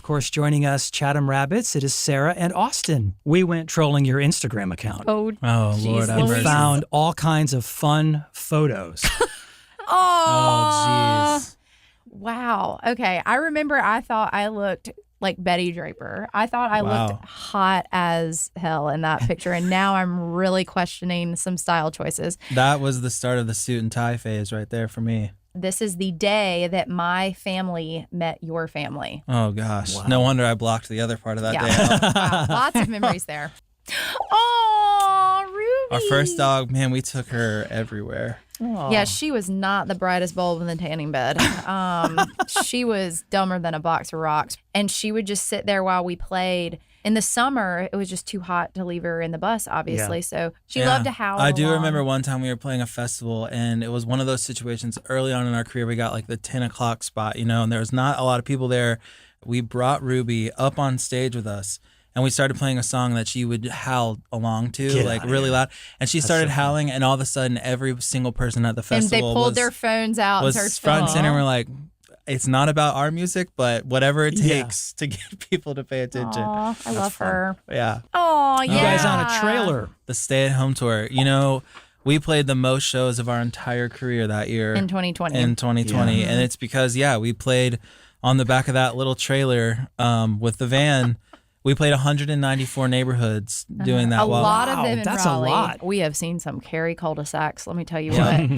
course, joining us, Chatham Rabbits, it is Sarah and Austin. We went trolling your Instagram account. Oh, Lord, and found all kinds of fun photos. Oh, jeez. Wow. Okay. I remember I thought I looked like Betty Draper. I thought I looked hot as hell in that picture. And now I'm really questioning some style choices. That was the start of the suit and tie phase right there for me. This is the day that my family met your family. Oh, gosh. Wow. No wonder I blocked the other part of that day out. Wow. Lots of memories there. Oh, Ruby. Our first dog, man, we took her everywhere. Aww. Yeah, she was not the brightest bulb in the tanning bed. She was dumber than a box of rocks. And she would just sit there while we played. In the summer, it was just too hot to leave her in the bus, obviously. Yeah. So she loved to howl. I do remember one time we were playing a festival, and it was one of those situations early on in our career. We got like the 10 o'clock spot, and there was not a lot of people there. We brought Ruby up on stage with us. And we started playing a song that she would howl along to, like really loud. And she started howling, and all of a sudden, every single person at the festival and they pulled their phones out and started front and center. And we're like, it's not about our music, but whatever it takes to get people to pay attention. Aww, I love her. Yeah. Oh, yeah. You guys on a trailer. The stay-at-home tour. We played the most shows of our entire career that year. In 2020. Yeah. And it's because, we played on the back of that little trailer with the van. We played 194 neighborhoods doing that. A lot of them in that's Raleigh. A lot. We have seen some Cary cul-de-sacs, let me tell you what.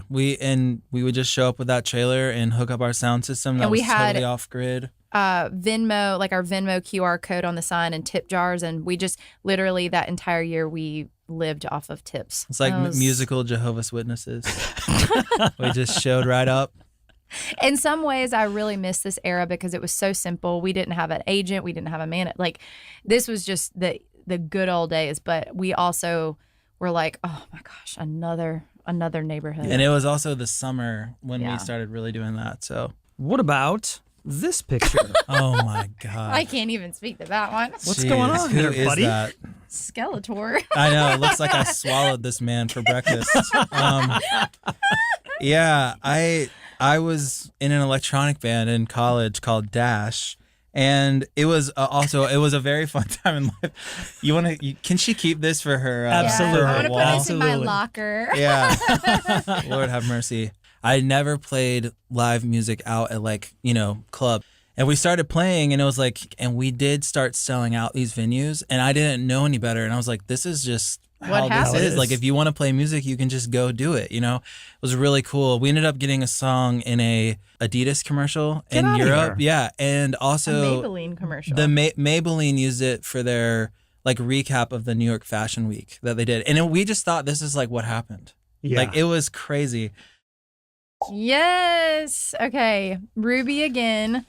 We would just show up with that trailer and hook up our sound system that was totally off grid. Venmo, like our Venmo QR code on the sign and tip jars, and we just literally that entire year we lived off of tips. It's like musical Jehovah's Witnesses. We just showed right up. In some ways, I really miss this era because it was so simple. We didn't have an agent. We didn't have a man. Like, this was just the good old days. But we also were like, oh, my gosh, another neighborhood. And it was also the summer when we started really doing that. So what about this picture? Oh, my God. I can't even speak to that one. What's going on here, buddy? Who is that? Skeletor. I know. It looks like I swallowed this man for breakfast. I was in an electronic band in college called Dash, and it was a very fun time in life. Can she keep this for her? Absolutely. I want to put this in my locker. Yeah. Lord have mercy. I never played live music out at club. And we started playing, and it was and we did start selling out these venues, and I didn't know any better. And I was like, this is just how this is. Like, if you want to play music, you can just go do it. It was really cool. We ended up getting a song in a Adidas commercial in Europe. Yeah. And also a Maybelline commercial. The Maybelline used it for their recap of the New York Fashion Week that they did. And we just thought this is what happened. Yeah. It was crazy. Yes. Okay. Ruby again.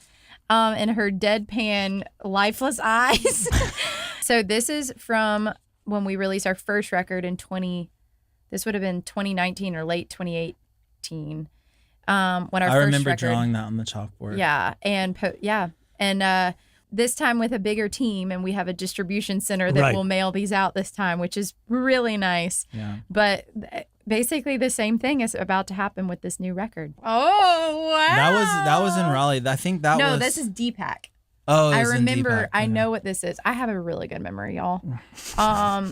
In her deadpan, lifeless eyes. So this is from when we released our first record in this would have been 2019 or late 2018. I remember drawing that on the chalkboard. Yeah, and this time with a bigger team, and we have a distribution center that will mail these out this time, which is really nice. Yeah, but basically the same thing is about to happen with this new record. Oh, wow. That was in Raleigh. I think that was... No, this is Deepak. Oh, I remember. I know what this is. I have a really good memory, y'all.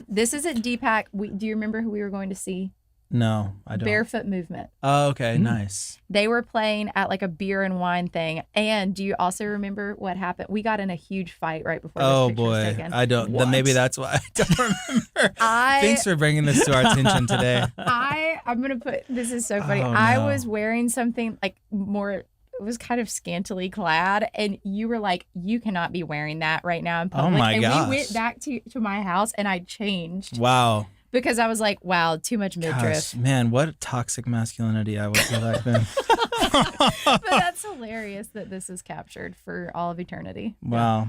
This is at Deepak. Do you remember who we were going to see? No, I don't. Barefoot Movement. Oh, okay. Nice. They were playing at a beer and wine thing. And do you also remember what happened? We got in a huge fight right before this picture was taken. I don't. Then maybe that's why I don't remember. Thanks for bringing this to our attention today. I'm going to put, this is so funny. Oh, no. I was wearing something more, it was kind of scantily clad. And you were like, you cannot be wearing that right now in public. Oh my gosh. And we went back to my house and I changed. Wow. Because I was like, wow, too much midriff. Gosh, man, what toxic masculinity I was back then. But that's hilarious that this is captured for all of eternity. Wow.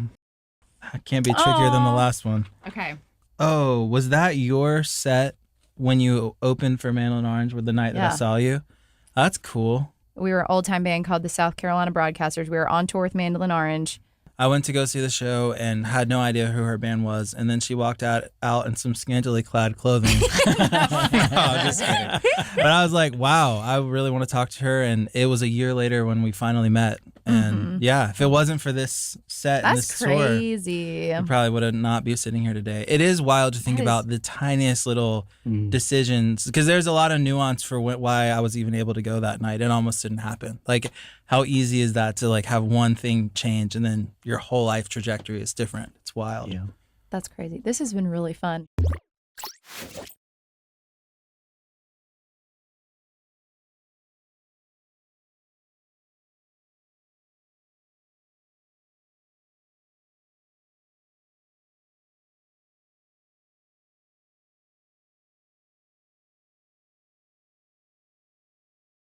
I can't be trickier than the last one. Okay. Oh, was that your set when you opened for Mandolin Orange with the night that I saw you? That's cool. We were an old-time band called the South Carolina Broadcasters. We were on tour with Mandolin Orange. I went to go see the show and had no idea who her band was. And then she walked out in some scantily clad clothing. No, I'm just kidding. But I was like, wow, I really want to talk to her. And it was a year later when we finally met. And yeah, if it wasn't for this set and this That's tour, crazy. we probably would have not be sitting here today. It is wild to think about the tiniest little decisions, because there's a lot of nuance for why I was even able to go that night. It almost didn't happen. Like, how easy is that to like have one thing change and then your whole life trajectory is different? It's wild. Yeah. That's crazy. This has been really fun.